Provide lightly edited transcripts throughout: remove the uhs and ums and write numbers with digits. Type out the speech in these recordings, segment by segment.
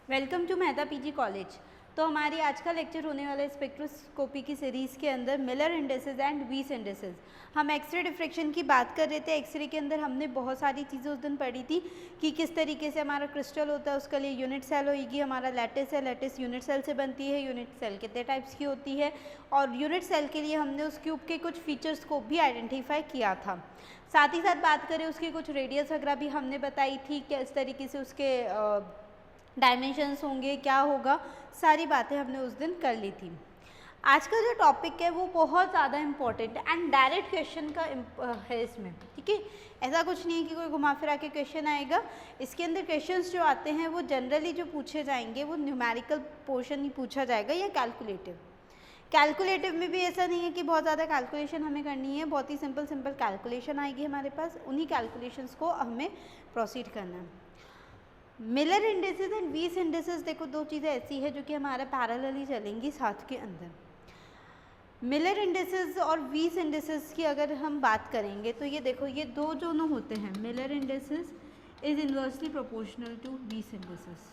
Welcome to Mehta PG college. तो हमारी आज का लेक्चर होने वाला है स्पेक्ट्रोस्कोपी की सीरीज़ के अंदर मिलर इंडिसेस एंड वीस इंडिसेस। हम एक्सरे डिफ्रेक्शन की बात कर रहे थे। एक्सरे के अंदर हमने बहुत सारी चीज़ें उस दिन पढ़ी थी कि किस तरीके से हमारा क्रिस्टल होता है, उसके लिए यूनिट सेल होगी, हमारा लैटिस है, लैटिस यूनिट सेल से बनती है, यूनिट सेल कितने टाइप्स की होती है, और यूनिट सेल के लिए हमने उस क्यूब के कुछ फीचर्स को भी आइडेंटिफाई किया था। साथ ही साथ बात करें उसकी कुछ रेडियस वगैरह भी हमने बताई थी कि इस तरीके से उसके डायमेंशंस होंगे, क्या होगा, सारी बातें हमने उस दिन कर ली थी। आज का जो टॉपिक है वो बहुत ज़्यादा इम्पॉर्टेंट है एंड डायरेक्ट क्वेश्चन का है इसमें, ठीक है। ऐसा कुछ नहीं है कि कोई घुमा फिरा के क्वेश्चन आएगा। इसके अंदर क्वेश्चंस जो आते हैं वो जनरली जो पूछे जाएंगे वो न्यूमेरिकल पोर्शन ही पूछा जाएगा या कैलकुलेटिव। कैलकुलेटिव में भी ऐसा नहीं है कि बहुत ज़्यादा कैलकुलेशन हमें करनी है, बहुत ही सिंपल सिंपल कैलकुलेशन आएगी हमारे पास, उन्हीं कैलकुलेशंस को हमें प्रोसीड करना है। मिलर इंडिसेस एंड वीस इंडिसेस, देखो दो चीज़ें ऐसी है जो कि हमारा पैरेलली चलेंगी साथ के अंदर। मिलर इंडिसेस और वीस इंडिसेस की अगर हम बात करेंगे तो ये देखो, ये दो दोनों होते हैं। Miller indices is inversely proportional to Weiss indices,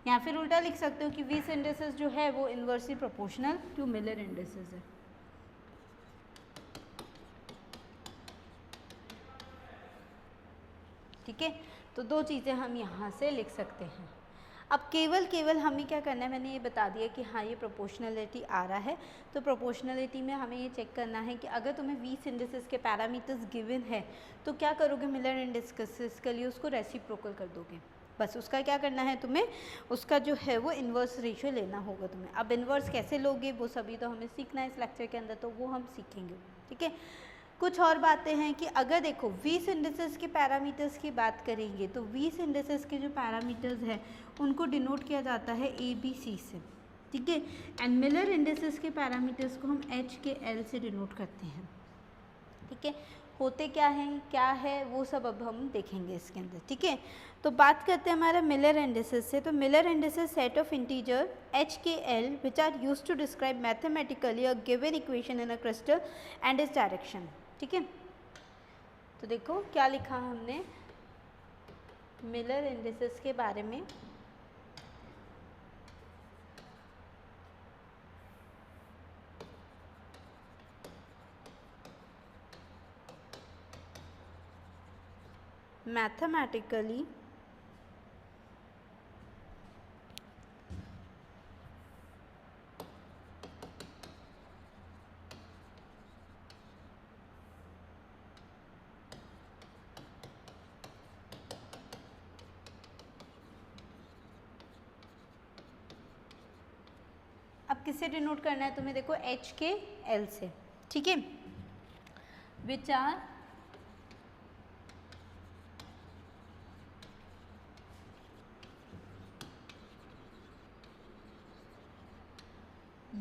या फिर उल्टा लिख सकते हो कि वीस इंडिसेस जो है वो inversely proportional to Miller indices है, ठीक है। तो दो चीज़ें हम यहाँ से लिख सकते हैं। अब केवल हमें क्या करना है, मैंने ये बता दिया कि हाँ ये प्रोपोर्शनलिटी आ रहा है। तो प्रोपोर्शनलिटी में हमें ये चेक करना है कि अगर तुम्हें 20 इंडिसेस के पैरामीटर्स गिवन है तो क्या करोगे, मिलर इंडिसेस के लिए उसको रेसिप्रोकल कर दोगे। बस उसका क्या करना है, तुम्हें उसका जो है वो इन्वर्स रेशियो लेना होगा तुम्हें। अब इन्वर्स कैसे लोगे वो सभी तो हमें सीखना है इस लेक्चर के अंदर, तो वो हम सीखेंगे, ठीक है। कुछ और बातें हैं कि अगर देखो 20 इंडिसेस के पैरामीटर्स की बात करेंगे तो 20 इंडिसेस के जो पैरामीटर्स हैं उनको डिनोट किया जाता है ABC से, ठीक है। एंड मिलर इंडिसेस के पैरामीटर्स को हम H के L से डिनोट करते हैं, ठीक है। होते क्या है वो सब अब हम देखेंगे इसके अंदर, ठीक है। तो बात करते हैं हमारा मिलर इंडिसेस से। तो Miller indices set of integer H के L which are used to describe mathematically a given equation in a crystal and its direction, ठीक है। तो देखो क्या लिखा हमने मिलर इंडिसेस के बारे में। मैथमेटिकली अब किससे डिनोट करना है तुम्हें, देखो H के L से, ठीक है। Which are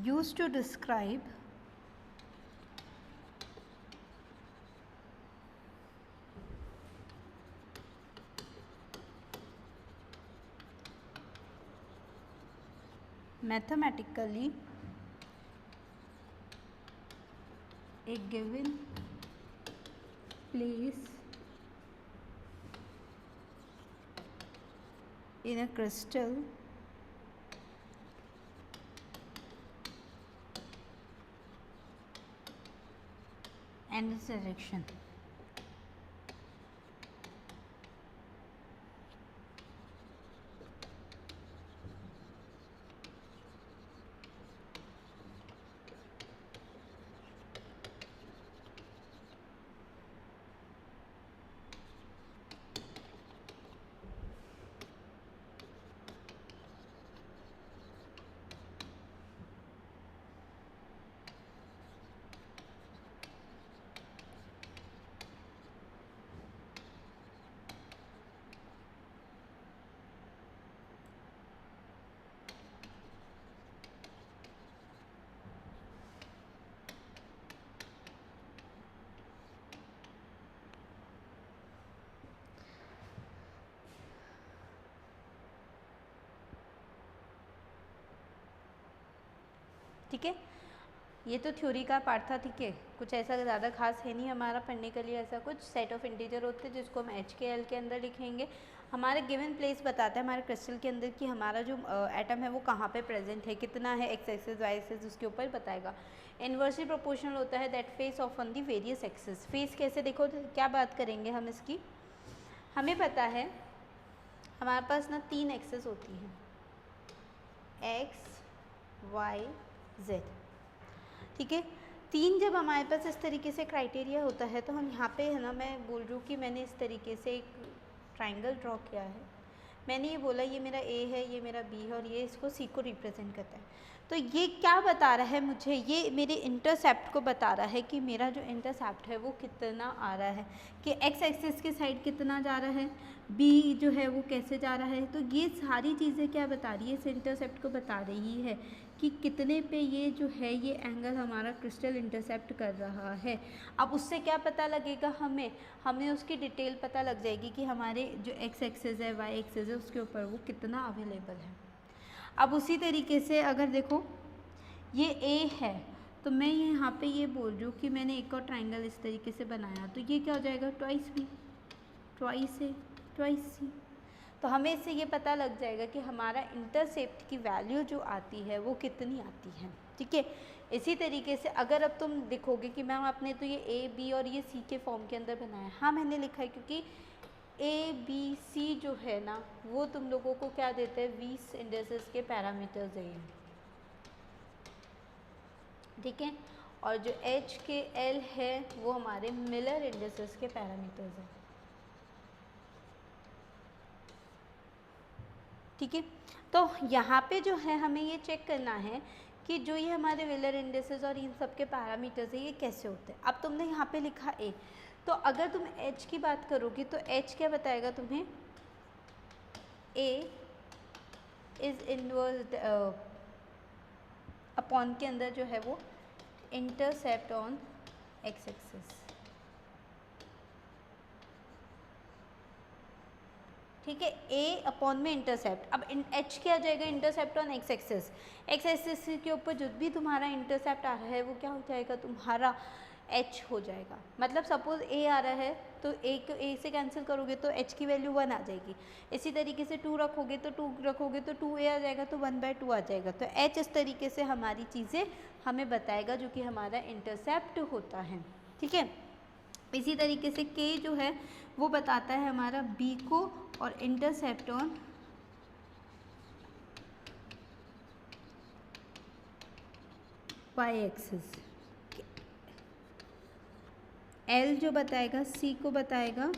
used to describe mathematically a given place in a crystal and its direction। ठीक है। ये तो थ्योरी का पार्ट था, ठीक है, कुछ ऐसा ज़्यादा खास है नहीं हमारा पढ़ने के लिए। ऐसा कुछ सेट ऑफ इंटीजर होते हैं जिसको हम एच के एल के अंदर लिखेंगे। हमारा गिवन प्लेस बताता है हमारे क्रिस्टल के अंदर कि हमारा जो एटम है वो कहाँ पे प्रेजेंट है, कितना है, एक्स एक्सिस वाई एक्सिस उसके ऊपर बताएगा। इन्वर्सली प्रोपोर्शनल होता है that face of on the various axis. Face कैसे, देखो तो क्या बात करेंगे हम इसकी। हमें पता है हमारे पास ना 3 एक्सिस होती हैं, एक्स वाई जेड, ठीक है। 3 जब हमारे पास इस तरीके से क्राइटेरिया होता है तो हम यहाँ पे है ना, मैं बोल रही हूँ कि मैंने इस तरीके से एक ट्राइंगल ड्रॉ किया है। मैंने ये बोला ये मेरा ए है, ये मेरा बी है और ये इसको सी को रिप्रेजेंट करता है। तो ये क्या बता रहा है मुझे, ये मेरे इंटरसेप्ट को बता रहा है कि मेरा जो इंटरसेप्ट है वो कितना आ रहा है, कि एक्स एक्सिस के साइड कितना जा रहा है, बी जो है वो कैसे जा रहा है। तो ये सारी चीज़ें क्या बता रही है, इस इंटरसेप्ट को बता रही है कि कितने पे ये जो है ये एंगल हमारा क्रिस्टल इंटरसेप्ट कर रहा है। अब उससे क्या पता लगेगा हमें उसकी डिटेल पता लग जाएगी कि हमारे जो एक्स एक्सिस है वाई एक्सिस है उसके ऊपर वो कितना अवेलेबल है। अब उसी तरीके से अगर देखो ये ए है तो मैं यहाँ पे ये बोल रही हूँ कि मैंने एक और ट्राइंगल इस तरीके से बनाया, तो ये क्या हो जाएगा, ट्वाइस बी, ट्वाइस ए, ट्वाइस सी। तो हमें इससे ये पता लग जाएगा कि हमारा इंटरसेप्ट की वैल्यू जो आती है वो कितनी आती है, ठीक है। इसी तरीके से अगर अब तुम देखोगे कि मैम आपने तो ये ए बी और ये सी के फॉर्म के अंदर बनाया, हाँ मैंने लिखा है क्योंकि ए बी सी जो है ना वो तुम लोगों को क्या देते हैं, 20 इंडिसेस के पैरामीटर्स है, ठीक है। और जो एच के एल है वो हमारे मिलर इंडिसेस के पैरामीटर्स हैं, ठीक है। तो यहाँ पे जो है हमें ये चेक करना है कि जो ये हमारे मिलर इंडिसेस और इन सब के पैरामीटर्स है ये कैसे होते हैं। अब तुमने यहाँ पे लिखा ए, तो अगर तुम एच की बात करोगे तो एच क्या बताएगा तुम्हें, ए इज इनवर्स अपॉन के अंदर जो है वो इंटरसेप्ट ऑन एक्स एक्सिस, ठीक है। ए अपॉन में इंटरसेप्ट, अब एच क्या आ जाएगा, intercept on x axis. X axis के ऊपर जो भी तुम्हारा इंटरसेप्ट आ रहा है वो क्या हो जाएगा, तुम्हारा एच हो जाएगा। मतलब सपोज ए आ रहा है तो ए से कैंसिल करोगे तो एच की वैल्यू 1 आ जाएगी। इसी तरीके से 2 रखोगे तो 2 रखोगे तो 2a आ जाएगा, तो 1/2 आ जाएगा। तो एच इस तरीके से हमारी चीज़ें हमें बताएगा जो कि हमारा इंटरसेप्ट होता है, ठीक है। इसी तरीके से के जो है वो बताता है हमारा बी को और intercept on Y axis. L जो बताएगा सी को बताएगा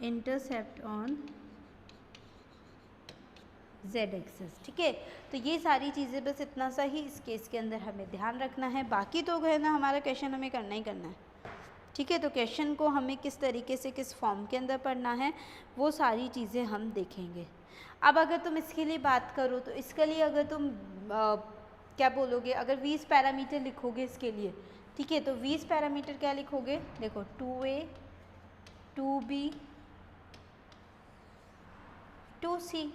इंटरसेप्ट ऑन जेड एक्सिस, ठीक है। तो ये सारी चीज़ें बस इतना सा ही इस केस के अंदर हमें ध्यान रखना है। बाकी तो है ना हमारा क्वेश्चन हमें करना ही करना है, ठीक है। तो क्वेश्चन को हमें किस तरीके से किस फॉर्म के अंदर पढ़ना है वो सारी चीज़ें हम देखेंगे। अब अगर तुम इसके लिए बात करो तो इसके लिए अगर तुम क्या बोलोगे, अगर 20 पैरामीटर लिखोगे इसके लिए, ठीक है, तो 20 पैरामीटर क्या लिखोगे, देखो 2a 2b 2c,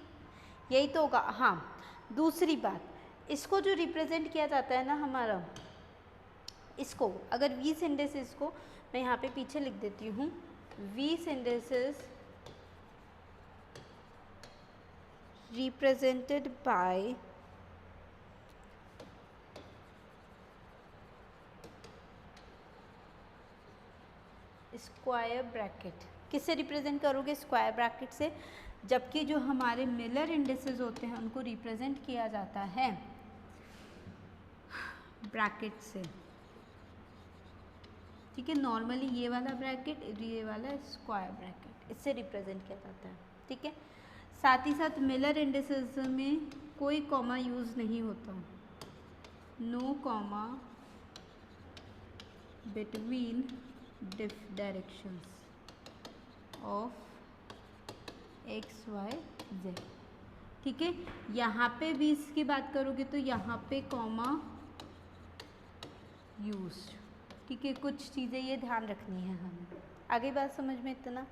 यही तो होगा। हाँ दूसरी बात, इसको जो रिप्रेजेंट किया जाता है ना हमारा, इसको अगर 20 इंडेसेस को मैं यहाँ पे पीछे लिख देती हूँ, 20 indices represented by square bracket. किससे रिप्रेजेंट करोगे, स्क्वायर ब्रैकेट से। जबकि जो हमारे मिलर इंडेसेस होते हैं उनको रिप्रेजेंट किया जाता है ब्रैकेट से, ठीक है। नॉर्मली ये वाला ब्रैकेट, ये वाला स्क्वायर ब्रैकेट, इससे रिप्रेजेंट किया जाता है, ठीक है। साथ ही साथ मिलर इंडेसेस में कोई कॉमा यूज़ नहीं होता, no comma between directions of X Y Z, ठीक है। यहाँ पे भी इसकी बात करोगे तो यहाँ पे कॉमा यूज्ड, ठीक है। कुछ चीज़ें ये ध्यान रखनी है हमें। आगे बात समझ में इतना।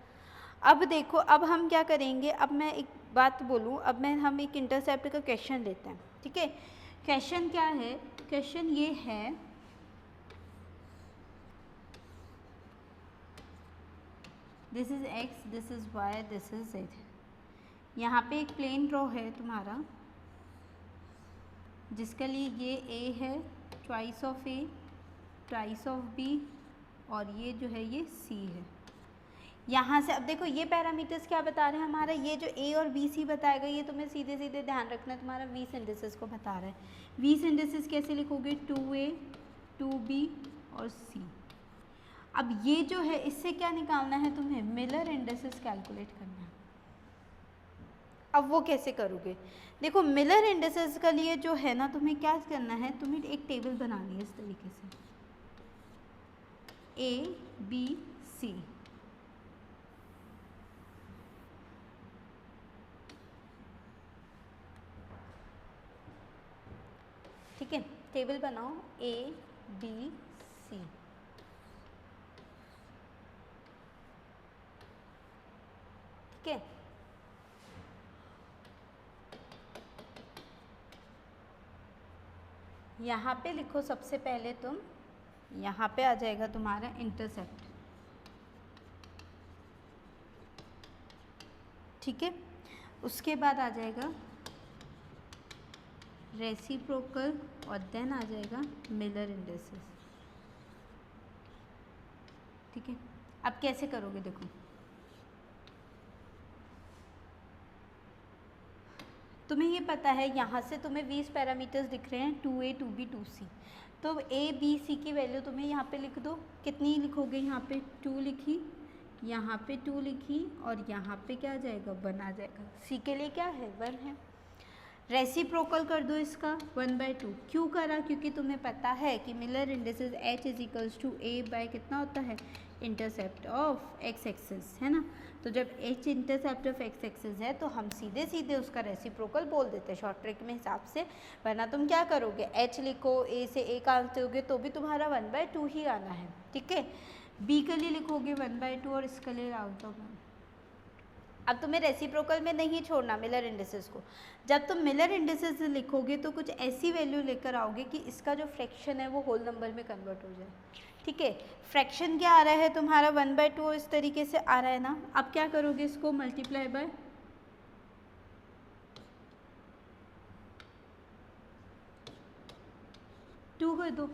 अब देखो, अब हम क्या करेंगे, अब मैं एक बात बोलूँ, अब हम एक इंटरसेप्ट का क्वेश्चन लेते हैं, ठीक है। क्वेश्चन क्या है, क्वेश्चन ये है, this is x, this is y, this is z। यहाँ पे एक प्लेन ड्रॉ है तुम्हारा, जिसके लिए ये a है, twice of a, twice of b, और ये जो है ये c है। यहाँ से अब देखो ये पैरामीटर्स क्या बता रहे हैं हमारा, ये जो a और b c बताएगा ये तुम्हें सीधे सीधे ध्यान रखना है, तुम्हारा 20 इंडिसेस को बता रहा है। 20 इंडिसेस कैसे लिखोगे, 2a, 2b और c। अब ये जो है इससे क्या निकालना है तुम्हें, मिलर इंडिसेस कैलकुलेट करना है। अब वो कैसे करोगे, देखो मिलर इंडिसेस के लिए जो है ना तुम्हें क्या करना है, तुम्हें एक टेबल बनानी है इस तरीके से, a b c, ठीक है। टेबल बनाओ a b c, ठीक है। यहाँ पे लिखो सबसे पहले तुम, यहाँ पे आ जाएगा तुम्हारा इंटरसेप्ट, ठीक है। उसके बाद आ जाएगा रेसिप्रोकल और देन आ जाएगा मिलर इंडिसेस, ठीक है। अब कैसे करोगे, देखो तुम्हें ये पता है यहाँ से तुम्हें 20 पैरामीटर्स दिख रहे हैं, 2a 2b 2c, तो a b c की वैल्यू तुम्हें यहाँ पे लिख दो। कितनी लिखोगे, यहाँ पे 2 लिखी, यहाँ पे 2 लिखी, और यहाँ पे क्या आ जाएगा, 1 आ जाएगा। c के लिए क्या है, 1 है। रेसिप्रोकल कर दो इसका 1/2। क्यों करा, क्योंकि तुम्हें पता है कि Miller indices h is equals to a by कितना होता है, इंटरसेप्ट ऑफ x एक्सिस, है ना। तो जब h intercept of x axis है तो हम सीधे सीधे उसका रेसिप्रोकल बोल देते हैं शॉर्ट ट्रिक में हिसाब से, वरना तुम क्या करोगे, h लिखो, a से a काटोगे तो भी तुम्हारा 1/2 ही आना है, ठीक है। b के लिए लिखोगे 1/2 और इसके लिए आउट ऑफ 1। अब तुम्हें रेसिप्रोकल में नहीं छोड़ना मिलर इंडिसेस को, जब तुम मिलर इंडिसेस लिखोगे तो कुछ ऐसी वैल्यू लेकर आओगे कि इसका जो फ्रैक्शन है वो होल नंबर में कन्वर्ट हो जाए, ठीक है। फ्रैक्शन क्या आ रहा है तुम्हारा, 1/2 इस तरीके से आ रहा है ना। अब क्या करोगे, इसको मल्टीप्लाई बाय 2 कर दो।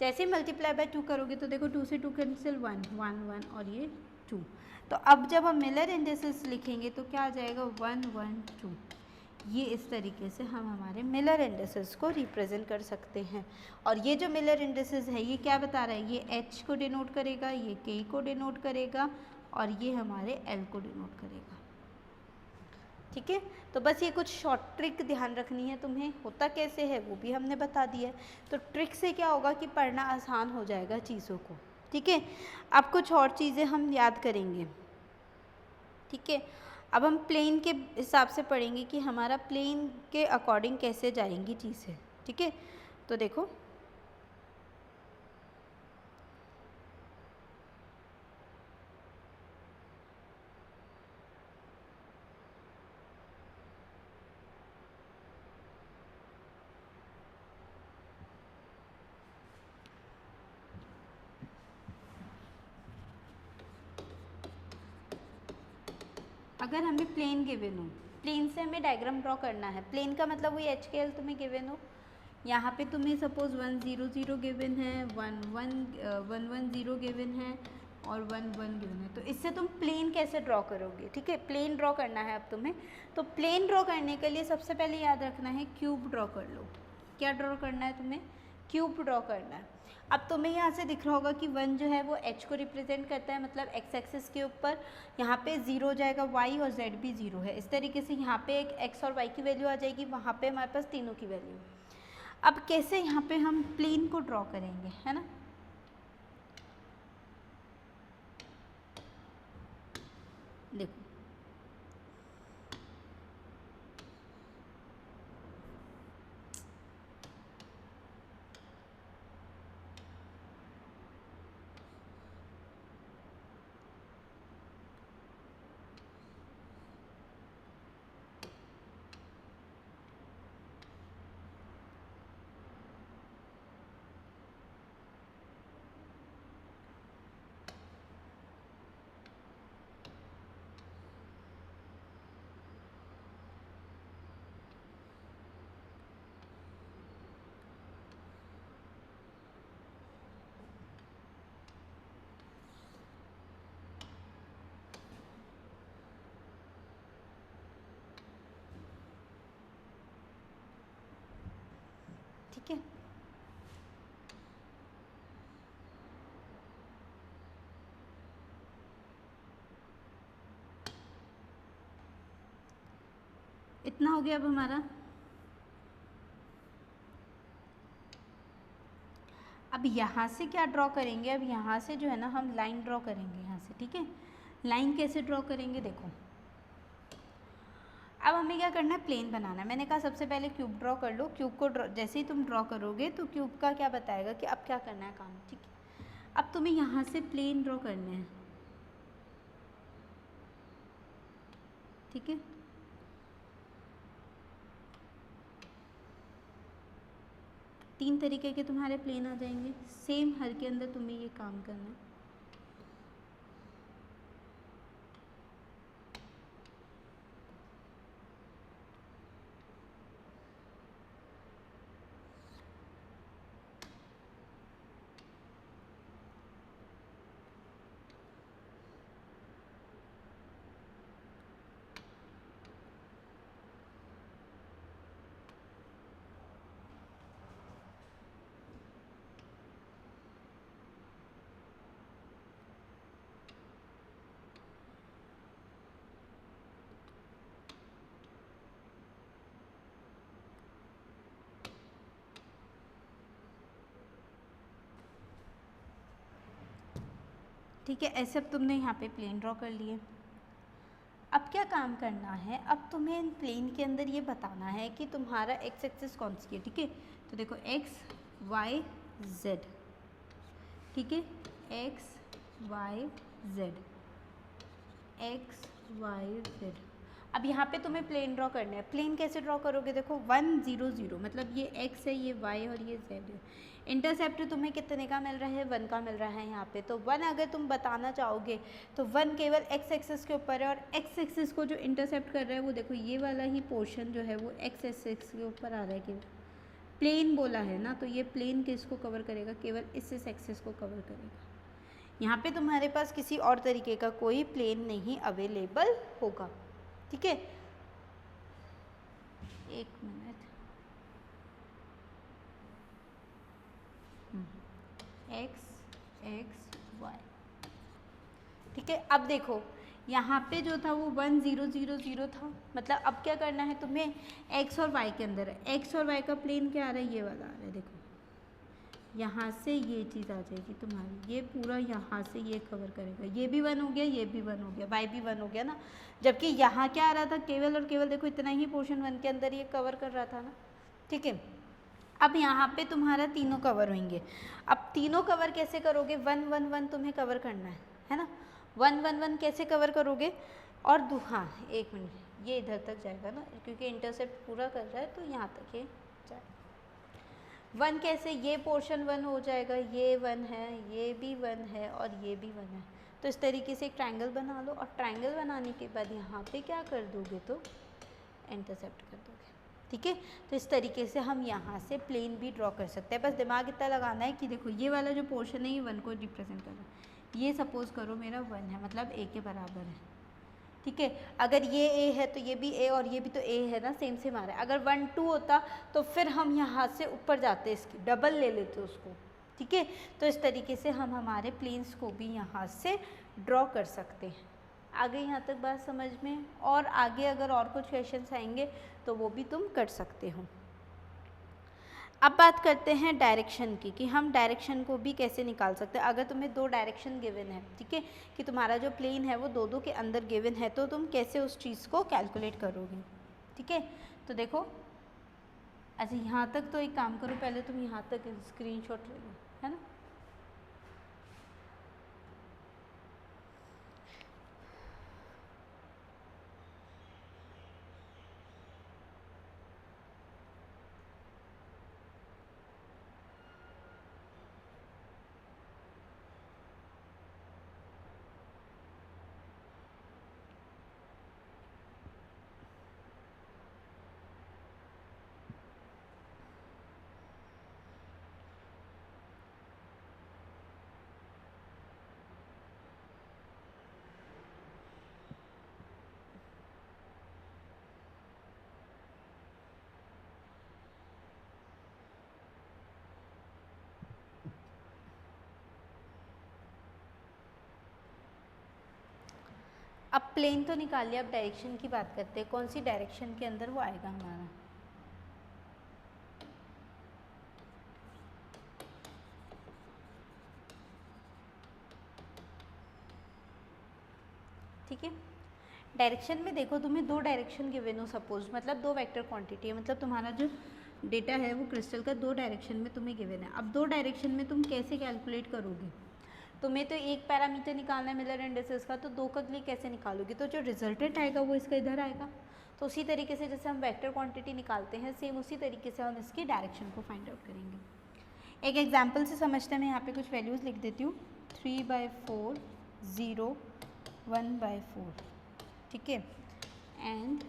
जैसे मल्टीप्लाई बाय 2 करोगे तो देखो 2 से 2 कैंसिल, 1 1 1 और ये 2। तो अब जब हम मिलर इंडिसेस लिखेंगे तो क्या आ जाएगा, 1 1 2। ये इस तरीके से हम हमारे मिलर इंडिसेस को रिप्रेजेंट कर सकते हैं। और ये जो मिलर इंडिसेस है ये क्या बता रहा है, ये h को डिनोट करेगा, ये k को डिनोट करेगा, और ये हमारे l को डिनोट करेगा, ठीक है। तो बस ये कुछ शॉर्ट ट्रिक ध्यान रखनी है तुम्हें, होता कैसे है वो भी हमने बता दिया है। तो ट्रिक से क्या होगा कि पढ़ना आसान हो जाएगा चीज़ों को, ठीक है। अब कुछ और चीज़ें हम याद करेंगे, ठीक है। अब हम प्लेन के हिसाब से पढ़ेंगे कि हमारा प्लेन के अकॉर्डिंग कैसे जाएंगी चीज़ें, ठीक है। तो देखो अगर हमें प्लेन गिवन हो, प्लेन से हमें डायग्राम ड्रॉ करना है, प्लेन का मतलब वही एच के एल तुम्हें गिवन हो, यहाँ पे तुम्हें सपोज 1 0 0 गिवन है, 1 1 0 गिवन है और 1 1 गिवन है। तो इससे तुम प्लेन कैसे ड्रॉ करोगे, ठीक है। प्लेन ड्रॉ करना है अब तुम्हें, तो प्लेन ड्रॉ करने के लिए सबसे पहले याद रखना है क्यूब ड्रॉ कर लो। क्या ड्रॉ करना है तुम्हें, क्यूब ड्रॉ करना है। अब तुम्हें यहाँ से दिख रहा होगा कि 1 जो है वो h को रिप्रेजेंट करता है, मतलब x एक्सिस के ऊपर, यहाँ पे 0 हो जाएगा, y और z भी 0 है। इस तरीके से यहाँ पे एक x और y की वैल्यू आ जाएगी, वहाँ पे हमारे पास तीनों की वैल्यू। अब कैसे यहाँ पे हम प्लेन को ड्रॉ करेंगे, है ना। देखो इतना हो गया अब हमारा। अब यहाँ से क्या ड्रॉ करेंगे, अब यहाँ से जो है ना हम लाइन ड्रॉ करेंगे यहाँ से, ठीक है। लाइन कैसे ड्रॉ करेंगे, देखो अब हमें क्या करना है, प्लेन बनाना है। मैंने कहा सबसे पहले क्यूब ड्रॉ कर लो। क्यूब को जैसे ही तुम ड्रॉ करोगे तो क्यूब का क्या बताएगा कि अब क्या करना है काम, ठीक है। अब तुम्हें यहाँ से प्लेन ड्रॉ करने हैं, ठीक है। तीन तरीके के तुम्हारे प्लेन आ जाएंगे, सेम हर के अंदर तुम्हें ये काम करना है। ठीक है, ऐसे अब तुमने यहाँ पे प्लेन ड्रॉ कर लिए। अब क्या काम करना है, अब तुम्हें इन प्लेन के अंदर ये बताना है कि तुम्हारा एक्स एक्सिस कौन सी है, ठीक है। तो देखो एक्स वाई जेड, ठीक है, X Y Z, X Y Z. अब यहाँ पे तुम्हें प्लेन ड्रॉ करना है। प्लेन कैसे ड्रॉ करोगे, देखो 1 0 0, मतलब ये एक्स है, ये वाई और ये जेड है। इंटरसेप्ट तुम्हें कितने का मिल रहा है, 1 का मिल रहा है यहाँ पे। तो 1 अगर तुम बताना चाहोगे तो 1 केवल एक्स एक्सिस के ऊपर है, और एक्स एक्सिस को जो इंटरसेप्ट कर रहा है वो देखो ये वाला ही पोर्शन जो है वो एक्स एक्सिस के ऊपर आ रहा है। केवल प्लेन बोला है ना, तो ये प्लेन किसको कवर करेगा, केवल इस एक्सिस को कवर करेगा। यहाँ पे तुम्हारे पास किसी और तरीके का कोई प्लेन नहीं अवेलेबल होगा, ठीक है। एक मिनट, एक्स एक्स वाई, ठीक है। अब देखो यहाँ पे जो था वो 1 0 0 0 था, मतलब अब क्या करना है तुम्हें, एक्स और वाई के अंदर है। एक्स और वाई का प्लेन क्या आ रहा है, ये वाला आ रहा है। देखो यहाँ से ये चीज़ आ जाएगी तुम्हारी, ये पूरा यहाँ से ये कवर करेगा। ये भी 1 हो गया, ये भी 1 हो गया, वाई भी 1 हो गया ना। जबकि यहाँ क्या आ रहा था, केवल और केवल देखो इतना ही पोर्शन 1 के अंदर ये कवर कर रहा था ना, ठीक है। अब यहाँ पे तुम्हारा तीनों कवर होंगे। अब तीनों कवर कैसे करोगे, 1 1 1 तुम्हें कवर करना है ना। 1 1 1 कैसे कवर करोगे, और हाँ एक मिनट, ये इधर तक जाएगा ना, क्योंकि इंटरसेप्ट पूरा कर रहा है तो यहाँ तक ये जाएगा। 1 कैसे, ये पोर्शन 1 हो जाएगा, ये 1 है, ये भी 1 है और ये भी 1 है। तो इस तरीके से एक ट्रायंगल बना लो, और ट्रायंगल बनाने के बाद यहाँ पे क्या कर दोगे, तो इंटरसेप्ट कर दोगे, ठीक है। तो इस तरीके से हम यहाँ से प्लेन भी ड्रॉ कर सकते हैं। बस दिमाग इतना लगाना है कि देखो ये वाला जो पोर्शन है ये 1 को रिप्रेजेंट कर रहा है। ये सपोज करो मेरा 1 है, मतलब ए के बराबर है, ठीक है। अगर ये ए है तो ये भी ए, और ये भी तो ए है ना, सेम सेम आ रहा है। अगर 1 2 होता तो फिर हम यहाँ से ऊपर जाते, इसकी डबल ले लेते उसको, ठीक है। तो इस तरीके से हम हमारे प्लेन्स को भी यहाँ से ड्रॉ कर सकते हैं। आगे यहाँ तक बात समझ में, और आगे अगर और कुछ क्वेश्चंस आएंगे तो वो भी तुम कर सकते हो। अब बात करते हैं डायरेक्शन की, कि हम डायरेक्शन को भी कैसे निकाल सकते हैं। अगर तुम्हें 2 डायरेक्शन गिवन है, ठीक है, कि तुम्हारा जो प्लेन है वो 2 के अंदर गिवन है, तो तुम कैसे उस चीज़ को कैलकुलेट करोगे, ठीक है। तो देखो अच्छा यहाँ तक तो एक काम करो, पहले तुम यहाँ तक स्क्रीनशॉट ले लो, है ना। अब प्लेन तो निकाल लिया, अब डायरेक्शन की बात करते हैं, कौन सी डायरेक्शन के अंदर वो आएगा हमारा। ठीक है, डायरेक्शन में देखो तुम्हें दो डायरेक्शन गिवन हो सपोज, मतलब दो वेक्टर क्वांटिटी है, मतलब तुम्हारा जो डेटा है वो क्रिस्टल का दो डायरेक्शन में तुम्हें गिवन है। अब दो डायरेक्शन में तुम कैसे कैलकुलेट करोगे, तुम्हें तो एक पैरामीटर निकालना है मिलर इंडिसेस का, तो दो का लिए कैसे निकालोगे, तो जो रिजल्टेंट आएगा वो इसका इधर आएगा। तो उसी तरीके से जैसे हम वेक्टर क्वांटिटी निकालते हैं, सेम उसी तरीके से हम इसकी डायरेक्शन को फाइंड आउट करेंगे। एक एग्जांपल से समझते हैं, मैं यहाँ पे कुछ वैल्यूज़ लिख देती हूँ, 3/4 0 1/4, ठीक है, एंड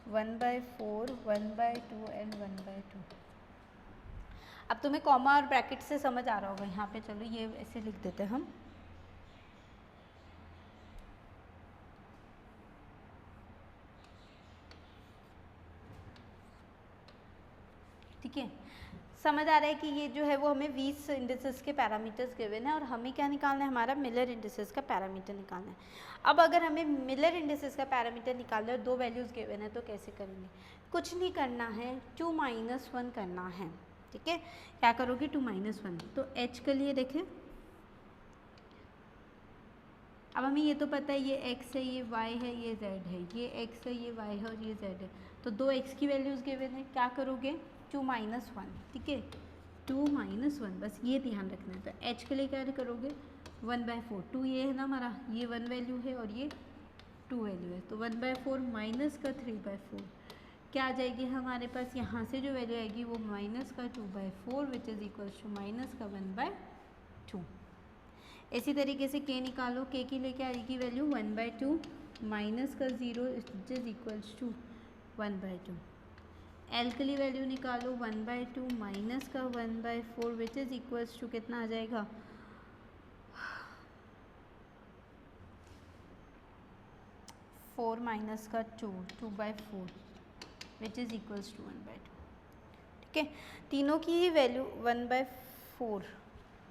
1/4 1/2 एंड 1/2। अब तुम्हें कॉमा और ब्रैकेट से समझ आ रहा होगा यहाँ पे, चलो ये ऐसे लिख देते हैं हम, ठीक है। समझ आ रहा है कि ये जो है वो हमें 20 इंडिसेस के पैरामीटर्स गिवन है और हमें क्या निकालना है, हमारा मिलर इंडिसेस का पैरामीटर निकालना है। अब अगर हमें मिलर इंडिसेस का पैरामीटर निकालना है, दो वैल्यूज़ गिवन है, तो कैसे करेंगे, कुछ नहीं करना है, 2 - 1 करना है, ठीक है। क्या करोगे, 2 - 1, तो h के लिए देखें, अब हमें ये तो पता है ये x है, ये y है, ये z है, ये x है, ये y है और ये z है, तो दो x की वैल्यूज़ गिवन है, क्या करोगे, 2 - 1, ठीक है, 2 - 1, बस ये ध्यान रखना है। तो h के लिए क्या करोगे, 1/4, 2 ये है ना हमारा, ये 1 वैल्यू है और ये 2 वैल्यू है, तो 1/4 माइनस का 3/4 क्या आ जाएगी हमारे पास, यहाँ से जो वैल्यू आएगी वो माइनस का 2/4 which is equals to minus का 1/2। इसी तरीके से k निकालो, k की लेके आएगी वैल्यू 1/2 माइनस का 0 which is equals to 1/2। l के लिए वैल्यू निकालो, 1/2 माइनस का 1/4 विच इज़ इक्वल्स टू कितना आ जाएगा, 4 माइनस का 2/4 विच इज़ इक्वल्स टू 1/2, ठीक है। तीनों की ही वैल्यू 1/4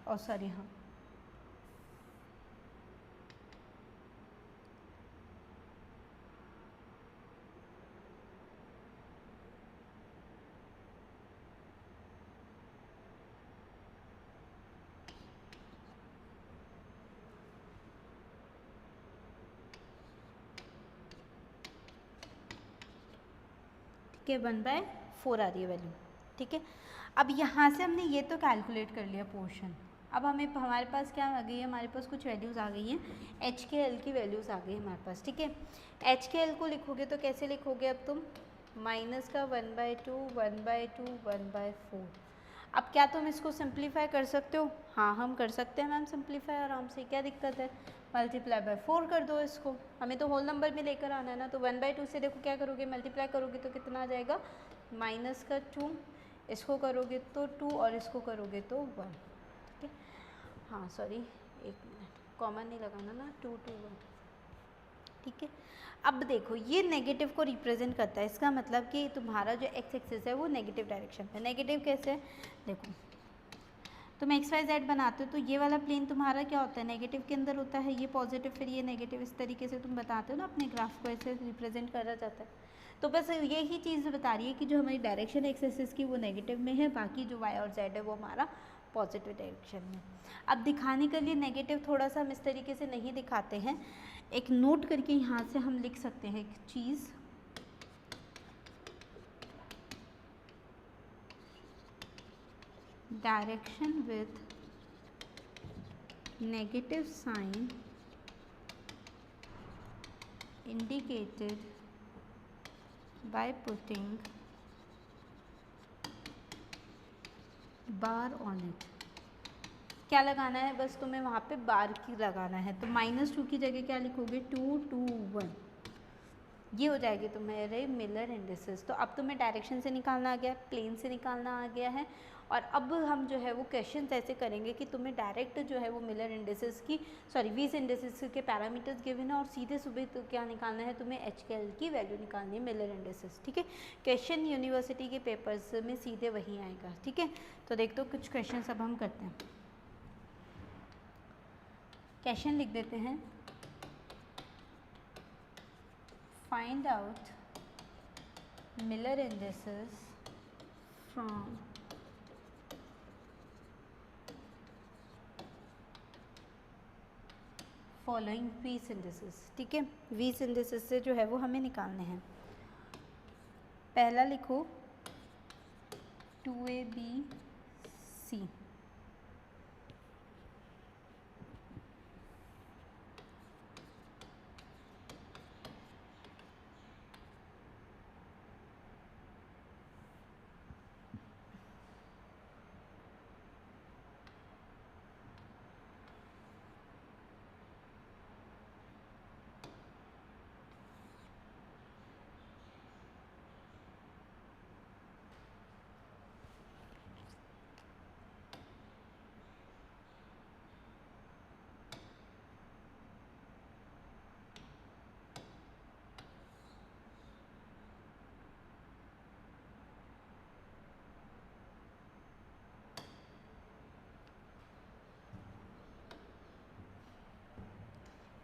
और सॉरी हाँ, ठीक है, 1/4 आ रही है वैल्यू, ठीक है। अब यहाँ से हमने ये तो कैलकुलेट कर लिया पोर्शन, अब हमें हमारे पास क्या आ गई है, हमारे पास कुछ वैल्यूज़ आ गई हैं, एच के एल की वैल्यूज़ आ गई हमारे पास, ठीक है। एच के एल को लिखोगे तो कैसे लिखोगे अब तुम, माइनस का 1/2 1/2 1/4। अब क्या तुम इसको सिंप्लीफाई कर सकते हो, हाँ हम कर सकते हैं मैम सिंप्लीफाई आराम से, क्या दिक्कत है, मल्टीप्लाई बाय 4 कर दो इसको, हमें तो होल नंबर में लेकर आना है ना। तो 1/2 से देखो क्या करोगे, मल्टीप्लाई करोगे तो कितना आ जाएगा, माइनस का 2, इसको करोगे तो 2 और इसको करोगे तो 1, ठीक है। हाँ सॉरी, एक मिनट, कॉमन नहीं लगाना ना, 2 2 1, ठीक है। अब देखो ये नेगेटिव को रिप्रेजेंट करता है, इसका मतलब कि तुम्हारा जो एक्स एक्सिस है वो नेगेटिव डायरेक्शन पे, नेगेटिव कैसे है, देखो तुम एक्स वाई जेड बनाते हो तो ये वाला प्लेन तुम्हारा क्या होता है, नेगेटिव के अंदर होता है, ये पॉजिटिव फिर ये नेगेटिव, इस तरीके से तुम बताते हो ना अपने ग्राफ को, ऐसे रिप्रेजेंट करा जाता है। तो बस यही चीज़ बता रही है कि जो हमारी डायरेक्शन एक्स एक्सिस की वो नेगेटिव में है, बाकी जो वाई और जेड है वो हमारा पॉजिटिव डायरेक्शन में। अब दिखाने के लिए नेगेटिव थोड़ा सा हम इस तरीके से नहीं दिखाते हैं, एक नोट करके यहाँ से हम लिख सकते हैं एक चीज़, direction with negative sign indicated by putting bar on it. क्या लगाना है, बस तुम्हें वहाँ पे बार की लगाना है, तो -2 की जगह क्या लिखोगे, 2 2 1, ये हो जाएगी तुम्हारे मिलर इंडिसेस। तो अब तुम्हें डायरेक्शन से निकालना आ गया, प्लेन से निकालना आ गया है, और अब हम जो है वो क्वेश्चन ऐसे करेंगे कि तुम्हें डायरेक्ट जो है वो मिलर इंडिसेस की, सॉरी 20 इंडिसेस के पैरामीटर्स गिवन है और सीधे सुबह तो क्या निकालना है तुम्हें, एच के एल की वैल्यू निकालनी है मिलर इंडिसेस, ठीक है। क्वेश्चन यूनिवर्सिटी के पेपर्स में सीधे वही आएगा, ठीक है। तो देख दो कुछ क्वेश्चन अब हम करते हैं, क्वेश्चन लिख देते हैं, find out Miller indices from following वीस इंडिसेस। ठीक है, वीस इंडिसेस से जो है वो हमें निकालने हैं। पहला लिखो 2ABC,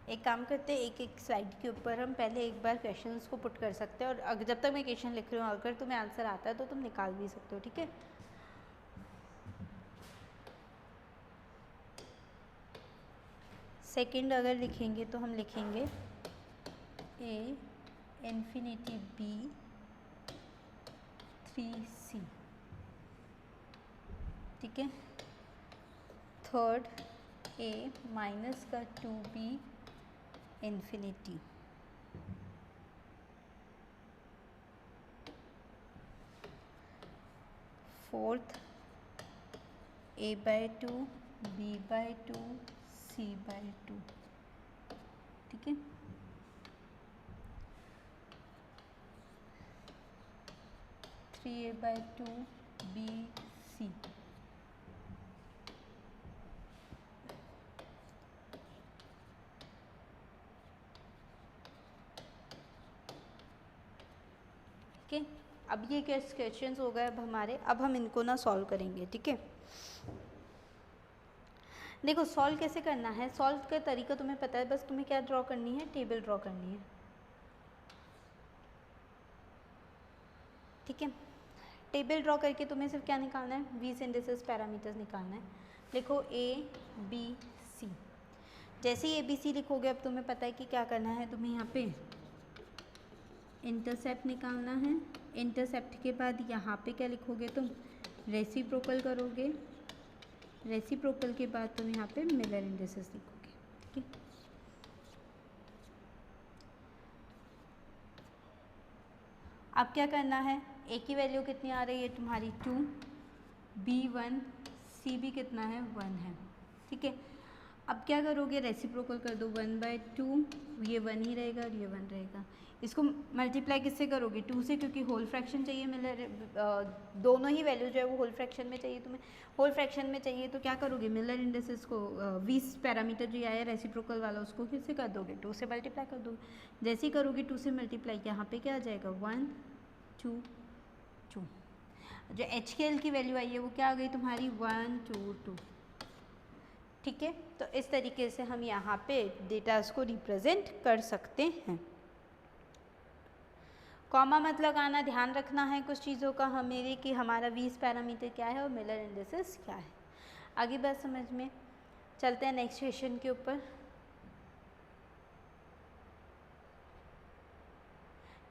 एक काम करते हैं, एक एक स्लाइड के ऊपर हम पहले एक बार क्वेश्चंस को पुट कर सकते हैं, और जब तक मैं क्वेश्चन लिख रही हूँ अगर तुम्हें आंसर आता है तो तुम निकाल भी सकते हो। ठीक है, सेकंड अगर लिखेंगे तो हम लिखेंगे A infinity B 3C। ठीक है, थर्ड A माइनस का 2B infinity. Fourth A/2 B/2 C/2। ठीक है, थ्री A/2 BC। ठीक है, अब ये क्वेश्चंस हो गए अब हमारे, अब हम इनको ना सॉल्व करेंगे। ठीक है, देखो सॉल्व कैसे करना है, सॉल्व का तरीका तुम्हें पता है, बस तुम्हें क्या ड्रॉ करनी है, टेबल ड्रॉ करनी है। ठीक है, टेबल ड्रॉ करके तुम्हें सिर्फ क्या निकालना है, वीस इंडिसेस पैरामीटर्स निकालना है। लिखो ABC। जैसे ही ABC लिखोगे अब तुम्हें पता है कि क्या करना है, तुम्हें यहाँ पे इंटरसेप्ट निकालना है। इंटरसेप्ट के बाद यहाँ पे क्या लिखोगे तुम, रेसिप्रोकल करोगे। रेसिप्रोकल के बाद तुम यहाँ पे मिलर इंडिसेस लिखोगे। ठीक है, अब क्या करना है, ए की वैल्यू कितनी आ रही है तुम्हारी 2, B1, C भी कितना है 1 है। ठीक है, अब क्या करोगे, रेसिप्रोकल कर दो, 1/2, ये 1 ही रहेगा और ये 1 रहेगा। इसको मल्टीप्लाई किससे करोगे, 2 से, क्योंकि होल फ्रैक्शन चाहिए, मिलर दोनों ही वैल्यू जो है वो होल फ्रैक्शन में चाहिए तुम्हें। होल फ्रैक्शन में चाहिए तो क्या करोगे, मिलर इंडिसेस को 20 पैरामीटर जो आया रेसिप्रोकल वाला उसको किससे कर दोगे, 2 से मल्टीप्लाई कर दोगे। जैसे ही करोगे 2 से मल्टीप्लाई, यहाँ पे क्या आ जाएगा 1 2 2। जो HKL की वैल्यू आई है वो क्या आ गई तुम्हारी 1 2 2। ठीक है, तो इस तरीके से हम यहाँ पे डेटास को रिप्रेजेंट कर सकते हैं। कॉमा मत लगाना, ध्यान रखना है कुछ चीज़ों का हमें कि हमारा 20 पैरामीटर क्या है और मिलर इंडिसेस क्या है। आगे बात समझ में, चलते हैं नेक्स्ट क्वेश्चन के ऊपर।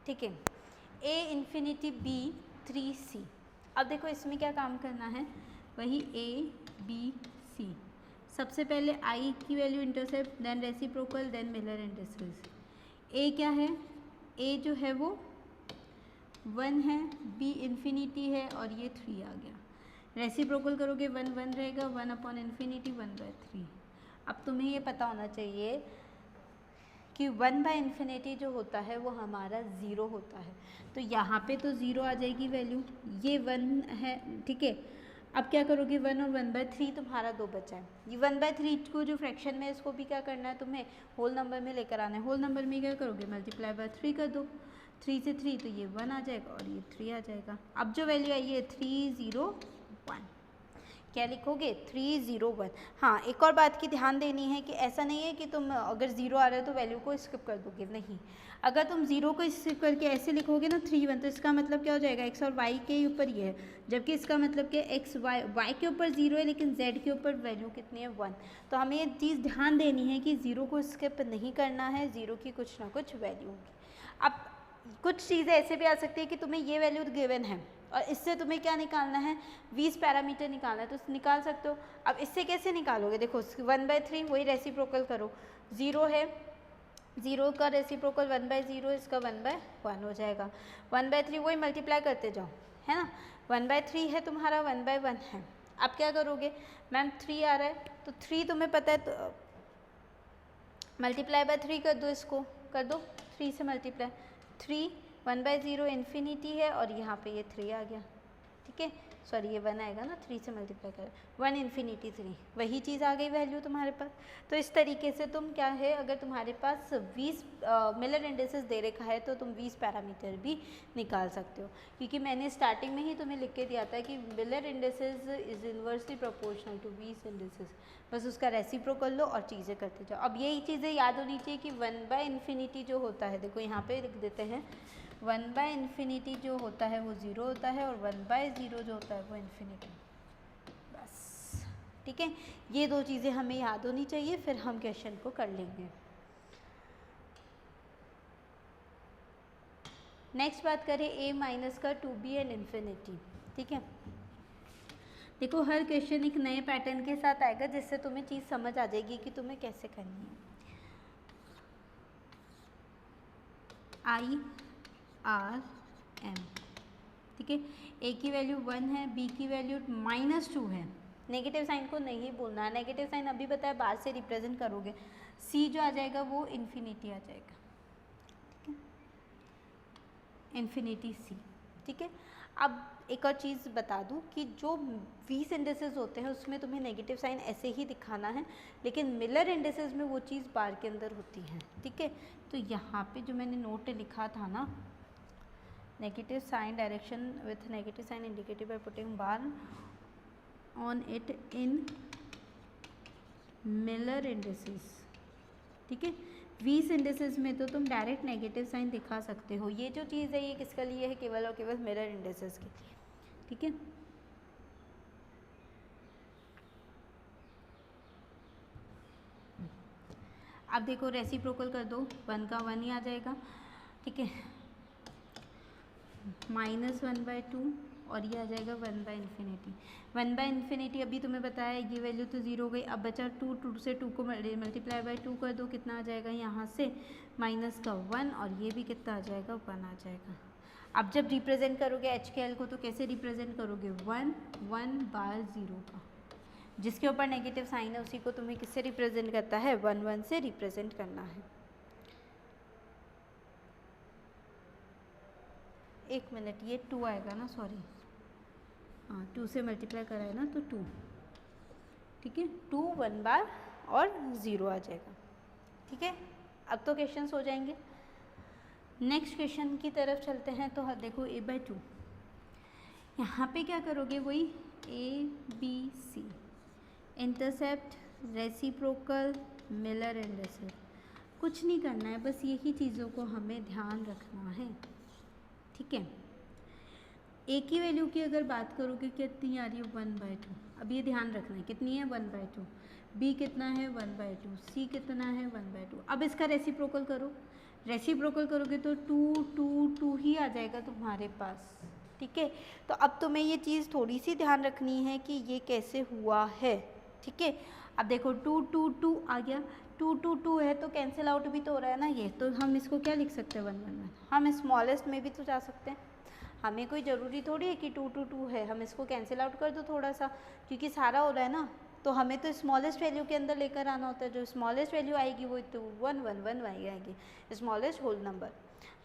ठीक है, A इन्फिनिटी B 3C। अब देखो इसमें क्या काम करना है, वही A B C। सबसे पहले I की value intercept, then reciprocal, then Miller indices. A क्या है, A जो है वो 1 है, B इन्फिनिटी है और ये 3 आ गया। रेसिप्रोकल करोगे 1 1 रहेगा, 1/इन्फिनिटी 1/3। अब तुम्हें ये पता होना चाहिए कि 1/इन्फिनिटी जो होता है वो हमारा 0 होता है, तो यहाँ पे तो 0 आ जाएगी वैल्यू, ये 1 है। ठीक है, अब क्या करोगे, 1 और 1/3 तुम्हारा 2 बचा है। ये 1/3 को जो फ्रैक्शन में इसको भी क्या करना है, तुम्हें होल नंबर में लेकर आना है। होल नंबर में क्या करोगे, मल्टीप्लाई बाय 3 कर दो, 3 से 3 तो ये 1 आ जाएगा और ये 3 आ जाएगा। अब जो वैल्यू आई है 3 0 1। क्या लिखोगे 301। हाँ, एक और बात की ध्यान देनी है कि ऐसा नहीं है कि तुम अगर 0 आ रहा है तो वैल्यू को स्किप कर दोगे, नहीं। अगर तुम 0 को स्किप करके ऐसे लिखोगे ना 31, तो इसका मतलब क्या हो जाएगा, x और y के ऊपर ये है, जबकि इसका मतलब कि x y के ऊपर 0 है लेकिन z के ऊपर वैल्यू कितनी है 1। तो हमें ये चीज़ ध्यान देनी है कि 0 को स्किप नहीं करना है, 0 की कुछ ना कुछ वैल्यू होगी। अब कुछ चीज़ें ऐसे भी आ सकती है कि तुम्हें ये वैल्यू गिवन है और इससे तुम्हें क्या निकालना है, 20 पैरामीटर निकालना है, तो निकाल सकते हो। अब इससे कैसे निकालोगे, देखो 1/3 वही रेसिप्रोकल करो, 0 है, 0 का रेसिप्रोकल 1/0, इसका 1/1 हो जाएगा। 1/3 वही मल्टीप्लाई करते जाओ, है ना। 1/3 है तुम्हारा, 1/1 है। अब क्या करोगे, मैम 3 आ रहा है तो 3 तुम्हें पता है तो मल्टीप्लाई बाय 3 कर दो, इसको कर दो 3 से मल्टीप्लाई। 3 1/0 इन्फिनिटी है और यहाँ पे ये 3 आ गया, ठीक है, सॉरी ये 1 आएगा ना, 3 से मल्टीप्लाई कर 1 इन्फिनिटी 3, वही चीज़ आ गई वैल्यू तुम्हारे पास। तो इस तरीके से तुम क्या है, अगर तुम्हारे पास 20 मिलर इंडिसेस दे रखा है तो तुम 20 पैरामीटर भी निकाल सकते हो, क्योंकि मैंने स्टार्टिंग में ही तुम्हें लिख के दिया था कि Miller indices is inversely proportional to 20 indices. बस उसका रेसिप्रोकल लो और चीज़ें करते जाओ। अब यही चीज़ें याद होनी चाहिए कि 1/इन्फिनिटी जो होता है, देखो यहाँ पे लिख देते हैं, 1/इन्फिनिटी जो होता है वो 0 होता है और 1/0 जो होता है वो इन्फिनिटी, बस, ठीक है। ये दो चीज़ें हमें याद होनी चाहिए, फिर हम क्वेश्चन को कर लेंगे। नेक्स्ट बात करें a- का 2b एंड इन्फिनिटी, ठीक है। देखो हर क्वेश्चन एक नए पैटर्न के साथ आएगा, जिससे तुम्हें चीज़ समझ आ जाएगी कि तुम्हें कैसे करनी है। IRM, ठीक है। ए की वैल्यू 1 है, बी की वैल्यू -2 है। नेगेटिव साइन को नहीं भूलना है, नेगेटिव साइन अभी बताया बाहर से रिप्रेजेंट करोगे। सी जो आ जाएगा वो इन्फिनिटी आ जाएगा, ठीक है, इन्फिनिटी सी, ठीक है। अब एक और चीज़ बता दूं कि जो 20 इंडिसेस होते हैं उसमें तुम्हें नेगेटिव साइन ऐसे ही दिखाना है, लेकिन मिलर इंडिसेस में वो चीज़ बार के अंदर होती है, ठीक है। तो यहाँ पे जो मैंने नोट लिखा था ना, negative sign direction with negative sign indicated by putting bar on it in Miller indices, ठीक है। 20 इंडिसेस में तो तुम डायरेक्ट नेगेटिव साइन दिखा सकते हो। ये जो चीज़ है ये किसके लिए है, केवल और केवल मिरर इंडिसेस के लिए, ठीक है। अब देखो रेसिप्रोकल कर दो, 1 का 1 ही आ जाएगा, ठीक है, -1/2 और ये आ जाएगा 1/इन्फिनिटी। 1/इन्फिनिटी अभी तुम्हें बताया ये वैल्यू तो 0 हो गई। अब बचा 2 से 2 को मल्टीप्लाई बाय 2 कर दो, कितना आ जाएगा यहाँ से माइनस का 1 और ये भी कितना आ जाएगा 1 आ जाएगा। अब जब रिप्रेजेंट करोगे एच के एल को तो कैसे रिप्रेजेंट करोगे, 1/0 का, जिसके ऊपर नेगेटिव साइन है उसी को तुम्हें किससे रिप्रेजेंट करता है, 1 से रिप्रेजेंट करना है। एक मिनट, ये 2 आएगा ना, सॉरी, हाँ 2 से मल्टीप्लाई करा है ना तो 2, ठीक है, 2 1 बार और 0 आ जाएगा, ठीक है। अब तो क्वेश्चंस हो जाएंगे। नेक्स्ट क्वेश्चन की तरफ चलते हैं। तो देखो a/2, यहाँ पे क्या करोगे, वही ABC, intercept, reciprocal, Miller indices, कुछ नहीं करना है, बस यही चीज़ों को हमें ध्यान रखना है, ठीक है। ए की वैल्यू की अगर बात करोगे कितनी आ रही है, 1/2, अब ये ध्यान रखना है कितनी है, 1/2। बी कितना है, 1/2। सी कितना है, 1/2। अब इसका रेसिप्रोकल करो, रेसिप्रोकल करोगे तो 2 2 2 ही आ जाएगा तुम्हारे पास, ठीक है। तो अब तुम्हें ये चीज़ थोड़ी सी ध्यान रखनी है कि ये कैसे हुआ है, ठीक है। अब देखो 2 2 2 आ गया, 2 2 2 है तो कैंसिल आउट भी तो हो रहा है ना ये, तो हम इसको क्या लिख सकते हैं, 1 1 1। हम स्मॉलेस्ट में भी तो जा सकते हैं, हमें कोई ज़रूरी थोड़ी है कि 2 2 2 है, हम इसको कैंसिल आउट कर दो थोड़ा सा, क्योंकि सारा हो रहा है ना, तो हमें तो स्मॉलेस्ट वैल्यू के अंदर लेकर आना होता है। जो स्मॉलेस्ट वैल्यू आएगी वो तो 1 1 1 आएगी, स्मॉलेस्ट होल नंबर,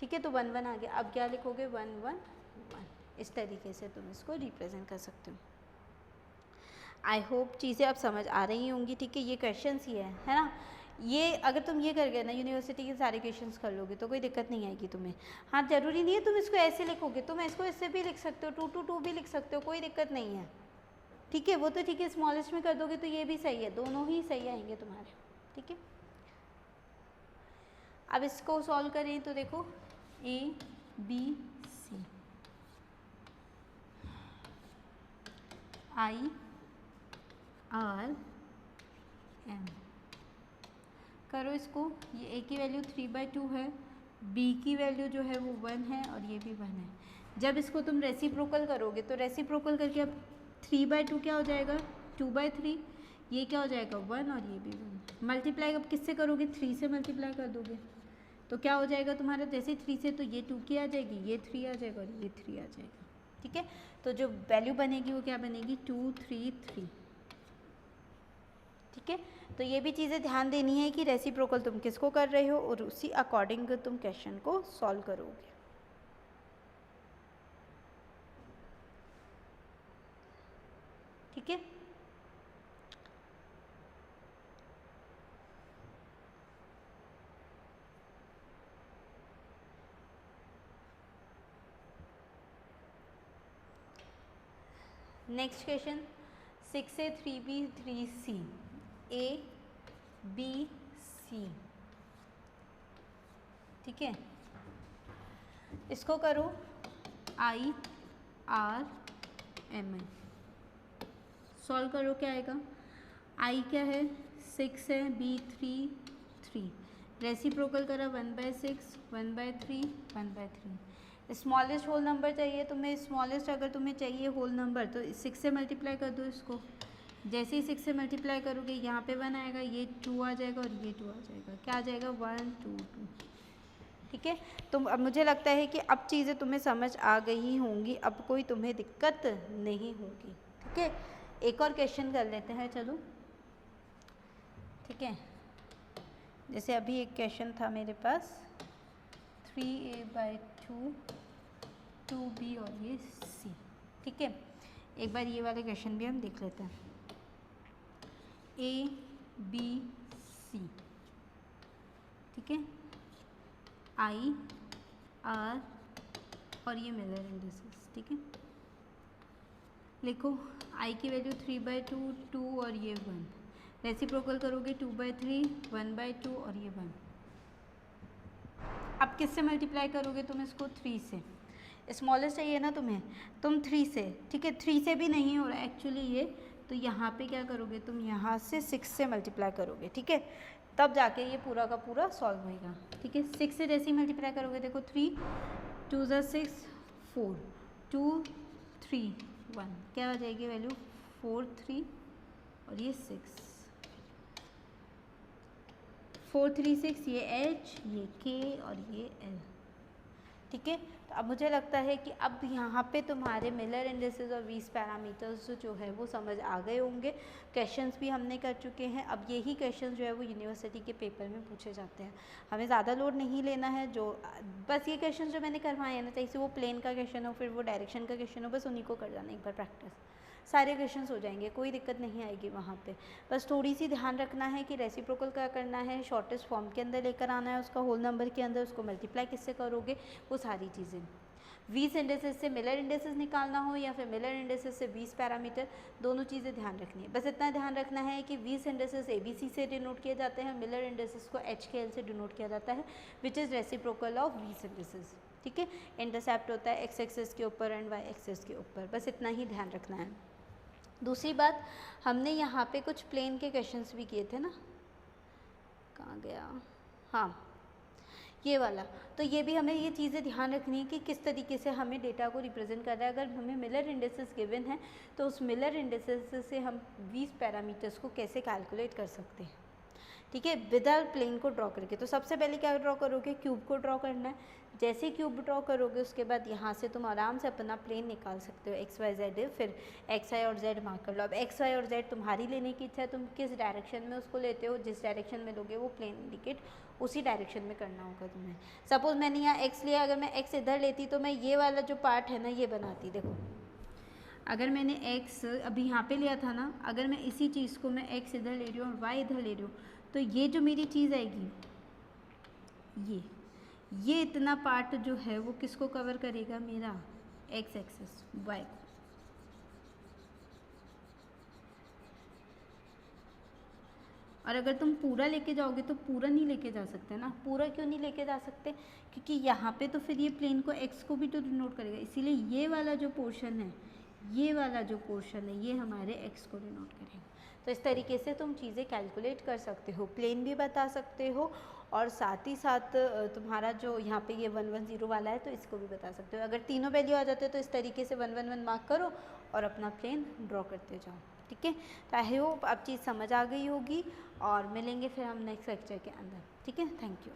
ठीक है। तो 1 1 आ गया। अब क्या लिखोगे, 1 1 1, इस तरीके से तुम इसको रिप्रेजेंट कर सकते हो। आई होप चीज़ें अब समझ आ रही होंगी, ठीक है। ये क्वेश्चंस ही है ना। ये अगर तुम ये कर गए ना, यूनिवर्सिटी के सारे क्वेश्चंस कर लोगे तो कोई दिक्कत नहीं आएगी तुम्हें। हाँ, ज़रूरी नहीं है तुम इसको ऐसे लिखोगे, तुम इसको इससे भी लिख सकते हो, 2 2 2 भी लिख सकते हो, कोई दिक्कत नहीं है, ठीक है, वो तो ठीक है, स्मॉलेस्ट में कर दोगे तो ये भी सही है, दोनों ही सही आएंगे तुम्हारे। ठीक है, अब इसको सॉल्व करें तो देखो A B C I R M करो इसको। ये ए की वैल्यू 3/2 है, बी की वैल्यू जो है वो 1 है और ये भी 1 है। जब इसको तुम रेसिप्रोकल करोगे तो रेसिप्रोकल करके अब 3/2 क्या हो जाएगा 2/3, ये क्या हो जाएगा 1 और ये भी 1। मल्टीप्लाई अब किससे करोगे 3 से मल्टीप्लाई कर दोगे तो क्या हो जाएगा तुम्हारा, जैसे 3 से तो ये 2 की आ जाएगी, ये 3 आ जाएगा और ये 3 आ जाएगा। ठीक है, तो जो वैल्यू बनेगी वो क्या बनेगी 2 3 3। ठीक है, तो ये भी चीज़ें ध्यान देनी है कि रेसिप्रोकल तुम किसको कर रहे हो और उसी अकॉर्डिंग तुम क्वेश्चन को सॉल्व करोगे। ठीक है, next question 6A 3B 3C A B C। ठीक है, इसको करो I R M I, solve करो क्या आएगा। I क्या है 6 है, B 3 रेसिप्रोकल करा 1/6 1/3 1/3। स्मॉलेस्ट होल नंबर चाहिए तुम्हें, स्मॉलेस्ट अगर तुम्हें चाहिए होल नंबर तो 6 से मल्टीप्लाई कर दो इसको। जैसे ही 6 से मल्टीप्लाई करोगे यहाँ पे 1 आएगा, ये 2 आ जाएगा और ये 2 आ जाएगा, क्या आ जाएगा 1 2 2। ठीक है, तो अब मुझे लगता है कि अब चीज़ें तुम्हें समझ आ गई होंगी, अब कोई तुम्हें दिक्कत नहीं होगी। ठीक है, एक और क्वेश्चन कर लेते हैं चलो। ठीक है, जैसे अभी एक क्वेश्चन था मेरे पास 3A/2 2B और ये C। ठीक है, एक बार ये वाले क्वेश्चन भी हम देख लेते हैं। A B C, ठीक है, I R और ये मिलर इंडिसेस। ठीक है, लिखो I की वैल्यू 3/2 2 और ये 1, रेसिप्रोकल करोगे 2/3 1/2 और ये 1। अब किससे मल्टीप्लाई करोगे तुम इसको 3 से, स्मॉलेस्ट चाहिए ना तुम्हें, तुम 3 से। ठीक है, 3 से भी नहीं हो रहा एक्चुअली ये, तो यहाँ पे क्या करोगे तुम यहाँ से 6 से मल्टीप्लाई करोगे। ठीक है, तब जाके ये पूरा का पूरा सॉल्व होएगा। ठीक है, 6 से जैसे ही मल्टीप्लाई करोगे देखो 3 2 6 4 2 3 1, क्या हो जाएगी वैल्यू 4 3 और ये 6 4 3 6, ये H ये K और ये L। ठीक है, तो अब मुझे लगता है कि अब यहाँ पे तुम्हारे मिलर इंडिसेस और वीस पैरामीटर्स जो है वो समझ आ गए होंगे। क्वेश्चंस भी हमने कर चुके हैं, अब यही क्वेश्चंस जो है वो यूनिवर्सिटी के पेपर में पूछे जाते हैं, हमें ज़्यादा लोड नहीं लेना है। जो बस ये क्वेश्चन जो मैंने करवाए हैं ना, चाहे वो प्लेन का क्वेश्चन हो फिर वो डायरेक्शन का क्वेश्चन हो, बस उन्हीं को कर जाना एक बार प्रैक्टिस, सारे क्वेश्चंस हो जाएंगे, कोई दिक्कत नहीं आएगी वहाँ पे। बस थोड़ी सी ध्यान रखना है कि रेसिप्रोकल क्या करना है, शॉर्टेस्ट फॉर्म के अंदर लेकर आना है उसका, होल नंबर के अंदर उसको मल्टीप्लाई किससे करोगे, वो सारी चीज़ें। 20 इंडेसेस से मिलर इंडेसेस निकालना हो या फिर मिलर इंडेसेस से 20 पैरामीटर, दोनों चीज़ें ध्यान रखनी है। बस इतना ध्यान रखना है कि 20 इंडेसेस ABC से डिनोट किए जाते हैं, मिलर इंडेसेस को HKL से डिनोट किया जाता है, which is reciprocal of 20 indices. ठीक है, इंटरसेप्ट होता है x एक्सिस के ऊपर एंड y एक्सिस के ऊपर, बस इतना ही ध्यान रखना है। दूसरी बात, हमने यहाँ पे कुछ प्लेन के क्वेश्चंस भी किए थे ना, कहाँ गया, हाँ ये वाला, तो ये भी हमें ये चीज़ें ध्यान रखनी है कि किस तरीके से हमें डेटा को रिप्रेजेंट कर रहा है। अगर हमें मिलर इंडेसेस गिवन है तो उस मिलर इंडेसेस से हम 20 पैरामीटर्स को कैसे कैलकुलेट कर सकते हैं। ठीक है, विदाउट प्लेन को ड्रॉ करके। तो सबसे पहले क्या ड्रॉ करोगे, क्यूब को ड्रॉ करना है। जैसे क्यूब ड्रॉ करोगे उसके बाद यहाँ से तुम आराम से अपना प्लेन निकाल सकते हो, एक्स वाई जेड, फिर एक्स वाई और जेड मार्क कर लो। अब एक्स वाई और जेड तुम्हारी लेने की इच्छा है, तुम किस डायरेक्शन में उसको लेते हो, जिस डायरेक्शन में लोगे वो प्लेन इंडिकेट उसी डायरेक्शन में करना होगा तुम्हें। सपोज मैंने यहाँ एक्स लिया, अगर मैं एक्स इधर लेती तो मैं ये वाला जो पार्ट है ना ये बनाती। देखो अगर मैंने एक्स अभी यहाँ पे लिया था ना, अगर मैं इसी चीज़ को मैं एक्स इधर ले रही हूँ और वाई इधर ले रही हूँ, तो ये जो मेरी चीज़ आएगी ये इतना पार्ट जो है वो किसको कवर करेगा, मेरा एक्स एक्सिस वाई को। और अगर तुम पूरा लेके जाओगे तो पूरा नहीं लेके जा सकते ना। पूरा क्यों नहीं लेके जा सकते? क्योंकि यहाँ पे तो फिर ये प्लेन को एक्स को भी तो डिनोट करेगा, इसीलिए ये वाला जो पोर्शन है, ये वाला जो पोर्शन है, ये हमारे एक्स को डिनोट करेगा। तो इस तरीके से तुम चीज़ें कैलकुलेट कर सकते हो, प्लेन भी बता सकते हो और साथ ही साथ तुम्हारा जो यहाँ पे ये 110 वाला है तो इसको भी बता सकते हो। अगर तीनों वैल्यू आ जाते हैं तो इस तरीके से 111 मार्क करो और अपना प्लेन ड्रॉ करते जाओ। ठीक है, तो आई होप अब चीज़ समझ आ गई होगी और मिलेंगे फिर हम नेक्स्ट लेक्चर के अंदर। ठीक है, थैंक यू।